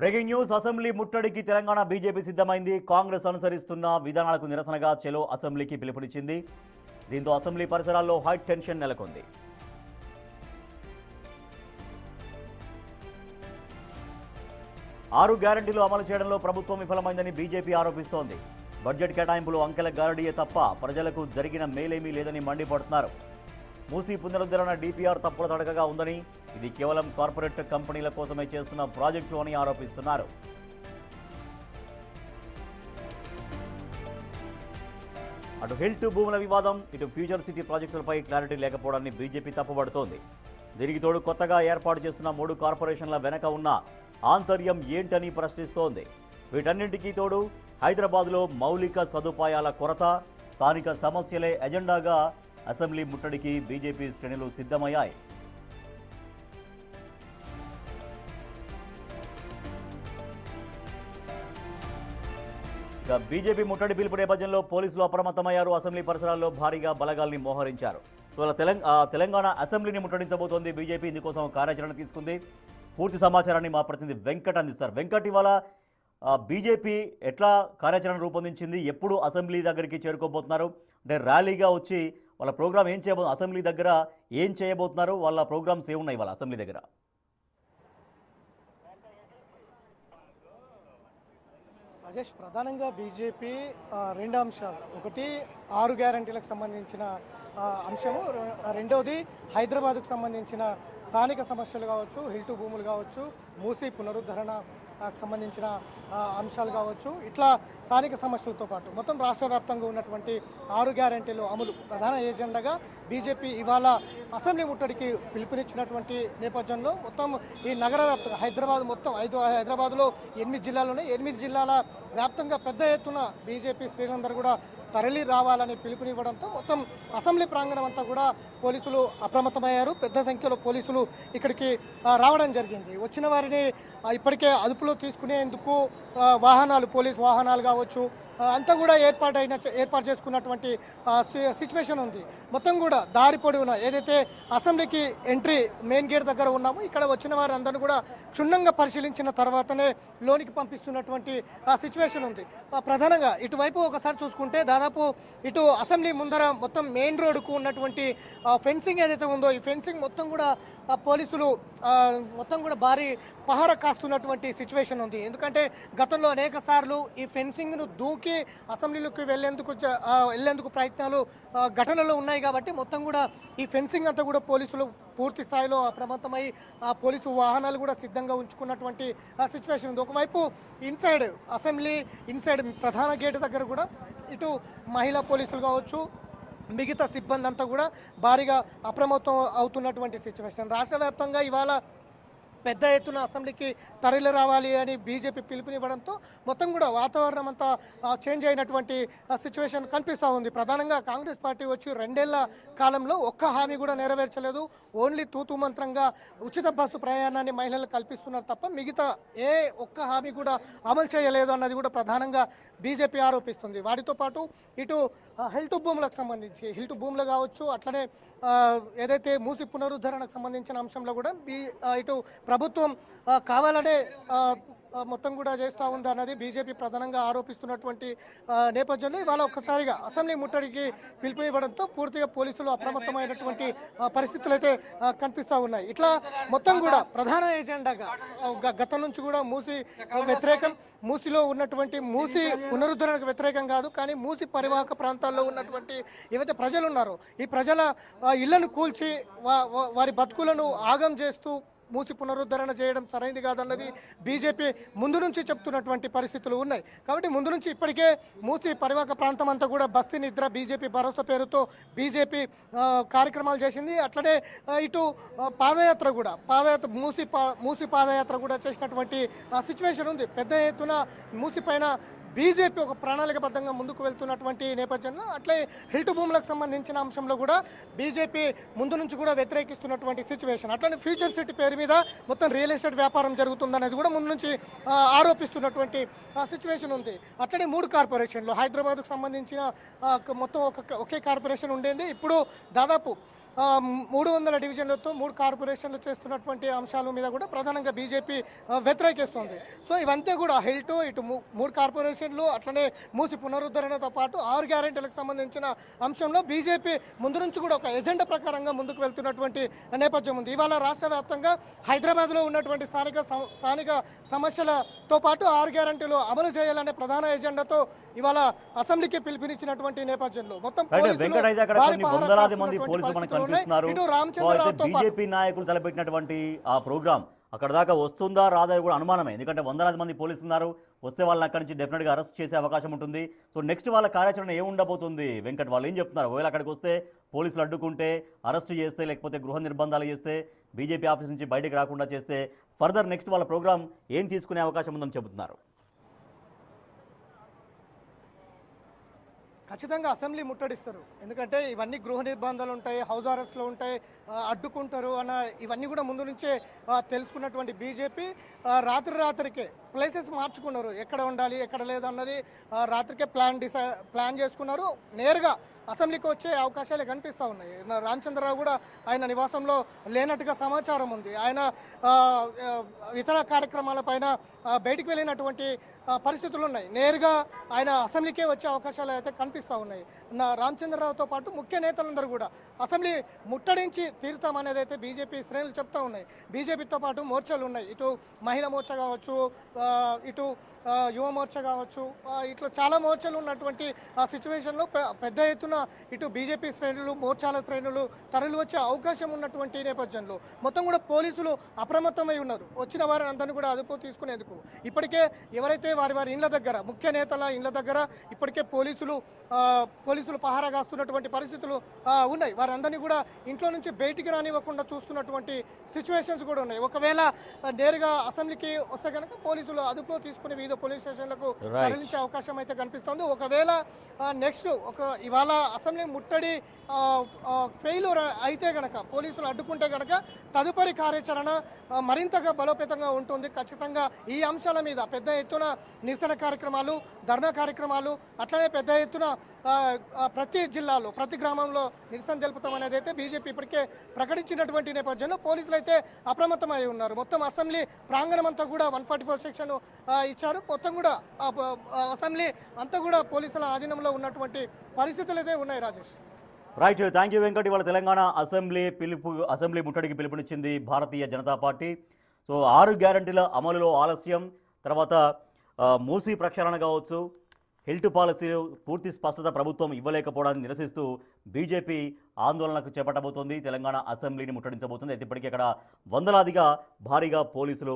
Breaking news assembly ముట్టడికి Telangana BJP సిద్ధమైంది. కాంగ్రెస్ అనుసరిస్తున్న విధానాలకు నిరసనగా చెలో అసెంబ్లీకి పిలుపునిచ్చింది. దీంతో అసెంబ్లీ పరిసరాల్లో హై టెన్షన్ నెలకొంది. ఆరు గ్యారంటీలు అమలు చేయడంలో ప్రభుత్వం విఫలమైందని బీజేపీ ఆరోపిస్తోంది. బడ్జెట్ కేటాయింపులు అంకెల గారడీయే తప్ప ప్రజలకు జరిగిన మేలేమీ లేదని మండిపడుతున్నారు. మూసీ పునరుద్ధరణ డీపీఆర్ తప్పుల తడకగా ఉందని, ఇది కేవలం కార్పొరేట్ కంపెనీల కోసమే చేస్తున్న ప్రాజెక్టు అని ఆరోపిస్తున్నారు. అటు హిల్ టు భూముల వివాదం, ఇటు ఫ్యూచర్ సిటీ ప్రాజెక్టులపై క్లారిటీ లేకపోవడాన్ని బీజేపీ తప్పుపడుతోంది. దీనికి తోడు కొత్తగా ఏర్పాటు చేస్తున్న 3 కార్పొరేషన్ల వెనక ఉన్న ఆంతర్యం ఏంటని ప్రశ్నిస్తోంది. వీటన్నింటికీ తోడు హైదరాబాద్లో మౌలిక సదుపాయాల కొరత, స్థానిక సమస్యలే ఎజెండాగా అసెంబ్లీ ముట్టడికి బీజేపీ శ్రేణులు సిద్ధమయ్యాయి. ఇక బీజేపీ ముట్టడి పిలుపు నేపథ్యంలో పోలీసులు అప్రమత్తమయ్యారు. అసెంబ్లీ పరిసరాల్లో భారీగా బలగాల్ని మోహరించారు. తెలంగాణ అసెంబ్లీని ముట్టడించబోతోంది బీజేపీ. ఇందుకోసం కార్యాచరణ తీసుకుంది. పూర్తి సమాచారాన్ని మా ప్రతినిధి వెంకట్ అందిస్తారు. వెంకట్, ఇవాళ బీజేపీ ఎట్లా కార్యాచరణ రూపొందించింది? ఎప్పుడు అసెంబ్లీ దగ్గరికి చేరుకోబోతున్నారు? అంటే ర్యాలీగా వచ్చి వాళ్ళ ప్రోగ్రామ్ ఏం చేయబోతున్నారు? అసెంబ్లీ దగ్గర ఏం చేయబోతున్నారు? వాళ్ళ ప్రోగ్రామ్స్ ఏమున్నాయి వాళ్ళ అసెంబ్లీ దగ్గర? రాజేష్, ప్రధానంగా బీజేపీ 2 అంశాలు. ఒకటి 6 గ్యారంటీలకు సంబంధించిన అంశము, రెండవది హైదరాబాద్కు సంబంధించిన స్థానిక సమస్యలు కావచ్చు, హిల్ టు భూములు కావచ్చు, మూసీ పునరుద్ధరణ సంబంధించిన అంశాలు కావచ్చు, ఇట్లా స్థానిక సమస్యలతో పాటు మొత్తం రాష్ట్ర వ్యాప్తంగా ఉన్నటువంటి 6 గ్యారంటీలు అమలు ప్రధాన ఏజెండాగా బీజేపీ ఇవాళ అసెంబ్లీ ముట్టడికి పిలుపునిచ్చినటువంటి నేపథ్యంలో మొత్తం ఈ నగర వ్యాప్తంగా హైదరాబాద్ మొత్తం హైదరాబాద్లో 8 జిల్లాలు ఉన్నాయి. 8 జిల్లాల వ్యాప్తంగా పెద్ద ఎత్తున బీజేపీ శ్రేణులందరూ కూడా తరలి రావాలని పిలుపునివ్వడంతో మొత్తం అసెంబ్లీ ప్రాంగణం అంతా కూడా పోలీసులు అప్రమత్తమయ్యారు. పెద్ద సంఖ్యలో పోలీసులు ఇక్కడికి రావడం జరిగింది. వచ్చిన వారిని ఇప్పటికే అదుపులో తీసుకునేందుకు వాహనాలు, పోలీస్ వాహనాలు కావచ్చు అంతా కూడా ఏర్పాటు చేసుకున్నటువంటి సిచ్యువేషన్ ఉంది. మొత్తం కూడా దారి పొడవునా ఏదైతే అసెంబ్లీకి ఎంట్రీ మెయిన్ గేట్ దగ్గర ఉన్నామో ఇక్కడ వచ్చిన వారందరినీ కూడా క్షుణ్ణంగా పరిశీలించిన తర్వాతనే లోనికి పంపిస్తున్నటువంటి సిచ్యువేషన్ ఉంది. ప్రధానంగా ఇటువైపు ఒకసారి చూసుకుంటే దాదాపు ఇటు అసెంబ్లీ ముందర మొత్తం మెయిన్ రోడ్డుకు ఉన్నటువంటి ఫెన్సింగ్ ఏదైతే ఉందో ఈ ఫెన్సింగ్ మొత్తం కూడా పోలీసులు మొత్తం కూడా భారీ పహారా కాస్తున్నటువంటి సిచ్యువేషన్ ఉంది. ఎందుకంటే గతంలో అనేక సార్లు ఈ ఫెన్సింగ్ను దూకి అసెంబ్లీలోకి వెళ్లేందుకు ప్రయత్నాలు ఘటనలు ఉన్నాయి. కాబట్టి మొత్తం కూడా ఈ ఫెన్సింగ్ అంతా కూడా పోలీసులు పూర్తి స్థాయిలో అప్రమత్తమై ఆ పోలీసు వాహనాలు కూడా సిద్ధంగా ఉంచుకున్నటువంటి సిచ్యువేషన్ ఉంది. ఒకవైపు అసెంబ్లీ ఇన్సైడ్ ప్రధాన గేటు దగ్గర కూడా ఇటు మహిళా పోలీసులు కావచ్చు, మిగతా సిబ్బంది అంతా కూడా భారీగా అప్రమత్తం అవుతున్నటువంటి సిచ్యువేషన్. రాష్ట్ర వ్యాప్తంగా ఇవాళ పెద్ద ఎత్తున అసెంబ్లీకి తరలి రావాలి అని బీజేపీ పిలుపునివ్వడంతో మొత్తం కూడా వాతావరణం అంతా చేంజ్ అయినటువంటి సిచ్యువేషన్ కనిపిస్తూ ఉంది. ప్రధానంగా కాంగ్రెస్ పార్టీ వచ్చి 2 ఏళ్ల కాలంలో ఒక్క హామీ కూడా నెరవేర్చలేదు. ఓన్లీ తూతూ మంత్రంగా ఉచిత బస్సు ప్రయాణాన్ని మహిళలకు కల్పిస్తున్నారు తప్ప మిగతా ఏ ఒక్క హామీ కూడా అమలు చేయలేదు అన్నది కూడా ప్రధానంగా బీజేపీ ఆరోపిస్తుంది. వాటితో పాటు ఇటు హిల్ టు భూములకు సంబంధించి హిల్ టు భూములు కావచ్చు, అట్లనే ఏదైతే మూసి పునరుద్ధరణకు సంబంధించిన అంశంలో కూడా ఇటు ప్రభుత్వం కావాలనే మొత్తం కూడా చేస్తూ ఉంది అన్నది బీజేపీ ప్రధానంగా ఆరోపిస్తున్నటువంటి నేపథ్యంలో ఇవాళ ఒక్కసారిగా అసెంబ్లీ ముట్టడికి పిలుపు ఇవ్వడంతో పూర్తిగా పోలీసులు అప్రమత్తమైనటువంటి పరిస్థితులు అయితే కనిపిస్తూ ఉన్నాయి. ఇట్లా మొత్తం కూడా ప్రధాన ఎజెండాగా గతం నుంచి కూడా మూసీలో ఉన్నటువంటి మూసీ పునరుద్ధరణకు వ్యతిరేకం కాదు, కానీ మూసీ పరివాహక ప్రాంతాల్లో ఉన్నటువంటి ఏవైతే ప్రజలు ఉన్నారో ఈ ప్రజల ఇళ్లను కూల్చి వారి బతుకులను ఆగం చేస్తూ మూసి పునరుద్ధరణ చేయడం సరైనది కాదన్నది బీజేపీ ముందు నుంచి చెప్తున్నటువంటి పరిస్థితులు ఉన్నాయి. కాబట్టి ముందు నుంచి ఇప్పటికే మూసి పరివాహక ప్రాంతం అంతా కూడా బస్తీ నిద్ర, బీజేపీ భరోసా పేరుతో బీజేపీ కార్యక్రమాలు చేసింది. అట్లనే ఇటు మూసి పాదయాత్ర కూడా చేసినటువంటి సిచ్యువేషన్ ఉంది. పెద్ద ఎత్తున మూసి పైన బీజేపీ ఒక ప్రణాళికబద్ధంగా ముందుకు వెళ్తున్నటువంటి నేపథ్యంలో అట్లే హిల్ టు భూములకు సంబంధించిన అంశంలో కూడా బీజేపీ ముందు నుంచి కూడా వ్యతిరేకిస్తున్నటువంటి సిచ్యువేషన్. అట్లనే ఫ్యూచర్ సిటీ పేరు మీద మొత్తం రియల్ ఎస్టేట్ వ్యాపారం జరుగుతుందనేది కూడా ముందు నుంచి ఆరోపిస్తున్నటువంటి సిచ్యువేషన్ ఉంది. అట్లనే 3 కార్పొరేషన్లు హైదరాబాద్కు సంబంధించిన మొత్తం ఒకే కార్పొరేషన్ ఉండేది. ఇప్పుడు దాదాపు 300 డివిజన్లతో 3 కార్పొరేషన్లు చేస్తున్నటువంటి అంశాల మీద కూడా ప్రధానంగా బీజేపీ వ్యతిరేకిస్తుంది. సో ఇవంతా కూడా హెల్ట్ ఇటు 3 కార్పొరేషన్లు అట్లనే మూసి పునరుద్ధరణతో పాటు 6 గ్యారెంటీలకు సంబంధించిన అంశంలో బీజేపీ ముందు నుంచి కూడా ఒక ఎజెండా ప్రకారంగా ముందుకు వెళ్తున్నటువంటి నేపథ్యం ఉంది. ఇవాళ రాష్ట్ర వ్యాప్తంగా హైదరాబాద్లో ఉన్నటువంటి స్థానిక సమస్యలతో పాటు 6 గ్యారెంటీలు అమలు చేయాలనే ప్రధాన ఎజెండాతో ఇవాళ అసెంబ్లీకి పిలుపునిచ్చినటువంటి నేపథ్యంలో మొత్తం బీజేపీ నాయకులు తలపెట్టినటువంటి ఆ ప్రోగ్రామ్ అక్కడ దాకా వస్తుందా రాదా కూడా అనుమానమే. ఎందుకంటే వందలాది మంది పోలీసులు ఉన్నారు. వస్తే వాళ్ళని అక్కడి నుంచి డెఫినెట్గా అరెస్ట్ చేసే అవకాశం ఉంటుంది. సో నెక్స్ట్ వాళ్ళ కార్యాచరణ ఏముండబోతుంది వెంకట్? వాళ్ళు ఏం చెప్తున్నారు? ఒకవేళ అక్కడికి వస్తే పోలీసులు అడ్డుకుంటే, అరెస్ట్ చేస్తే, లేకపోతే గృహ నిర్బంధాలు చేస్తే, బీజేపీ ఆఫీస్ నుంచి బయటికి రాకుండా చేస్తే ఫర్దర్ నెక్స్ట్ వాళ్ళ ప్రోగ్రామ్ ఏం తీసుకునే అవకాశం ఉందని చెబుతున్నారు. ఖచ్చితంగా అసెంబ్లీ ముట్టడిస్తారు. ఎందుకంటే ఇవన్నీ గృహ నిర్బంధాలు ఉంటాయి, హౌస్ అరెస్ట్లో ఉంటాయి, అడ్డుకుంటారు అన్న ఇవన్నీ కూడా ముందు నుంచే తెలుసుకున్నటువంటి బీజేపీ రాత్రికే ప్లేసెస్ మార్చుకున్నారు. ఎక్కడ ఉండాలి ఎక్కడ లేదు అన్నది రాత్రికే ప్లాన్ చేసుకున్నారు. నేరుగా అసెంబ్లీకి వచ్చే అవకాశాలే కనిపిస్తూ ఉన్నాయి. రామచంద్రరావు కూడా ఆయన నివాసంలో లేనట్టుగా సమాచారం ఉంది. ఆయన ఇతర కార్యక్రమాలపైన బయటికి వెళ్ళినటువంటి పరిస్థితులు ఉన్నాయి. నేరుగా ఆయన అసెంబ్లీకే వచ్చే అవకాశాలు అయితే కనిపిస్తూ ఉన్నాయి. రామచంద్రరావుతో పాటు ముఖ్య నేతలందరూ కూడా అసెంబ్లీ ముట్టడించి తీరుతామనేది అయితే బీజేపీ శ్రేణులు చెప్తూ ఉన్నాయి. బీజేపీతో పాటు మోర్చాలు ఉన్నాయి. ఇటు మహిళా మోర్చా కావచ్చు, ఇటు యువ మోర్చా కావచ్చు, ఇట్లా చాలా మోర్చాలు ఉన్నటువంటి సిచ్యువేషన్లో పెద్ద ఎత్తున ఇటు బీజేపీ శ్రేణులు, మోర్చాల శ్రేణులు తరలి వచ్చే అవకాశం ఉన్నటువంటి నేపథ్యంలో మొత్తం కూడా పోలీసులు అప్రమత్తమై ఉన్నారు. వచ్చిన వారిని అందరినీ కూడా అదుపు తీసుకునేందుకు ఇప్పటికే ఎవరైతే వారి ఇళ్ల దగ్గర, ముఖ్య నేతల ఇళ్ల దగ్గర ఇప్పటికే పోలీసులు పహారా కాస్తున్నటువంటి పరిస్థితులు ఉన్నాయి. వారందరినీ కూడా ఇంట్లో నుంచి బయటికి రానివ్వకుండా చూస్తున్నటువంటి సిచ్యువేషన్స్ కూడా ఉన్నాయి. ఒకవేళ నేరుగా అసెంబ్లీకి వస్తే కనుక పోలీసులు అదుపులో తీసుకుని వివిధ పోలీస్ స్టేషన్లకు తరలించే అవకాశం అయితే కనిపిస్తుంది. ఒకవేళ నెక్స్ట్ ఇవాళ అసెంబ్లీ ముట్టడి ఫెయిల్యూర్ అయితే గనక, పోలీసులు అడ్డుకుంటే గనక తదుపరి కార్యాచరణ మరింతగా బలోపేతంగా ఉంటుంది. ఖచ్చితంగా ఈ అంశాల మీద పెద్ద ఎత్తున నిరసన కార్యక్రమాలు, ధర్నా కార్యక్రమాలు, అట్లనే పెద్ద ఎత్తున ప్రతి జిల్లాలో, ప్రతి గ్రామంలో నిరసన తెలుపుతామనేది అయితే బీజేపీ ఇప్పటికే ప్రకటించినటువంటి నేపథ్యంలో పోలీసులు అయితే అప్రమత్తమై ఉన్నారు. మొత్తం అసెంబ్లీ ప్రాంగణం అంతా కూడా 144 సెక్షన్ ఇచ్చారు. మొత్తం కూడా అసెంబ్లీ అంతా కూడా పోలీసుల ఆధీనంలో ఉన్నటువంటి పరిస్థితులు అయితే ఉన్నాయి. Rajesh, right, thank you Venkat. ఇవాళ తెలంగాణ అసెంబ్లీ ముట్టడికి పిలుపునిచ్చింది భారతీయ జనతా పార్టీ. సో 6 గ్యారంటీల అమలులో ఆలస్యం, తర్వాత మూసీ ప్రక్షాళన కావచ్చు, హెల్త్ పాలసీలు పూర్తి స్పష్టత ప్రభుత్వం ఇవ్వలేకపోవడాన్ని నిరసిస్తూ బీజేపీ ఆందోళనకు చేపట్టబోతోంది. తెలంగాణ అసెంబ్లీని ముట్టడించబోతుంది. అయితే ఇప్పటికీ అక్కడ వందలాదిగా భారీగా పోలీసులు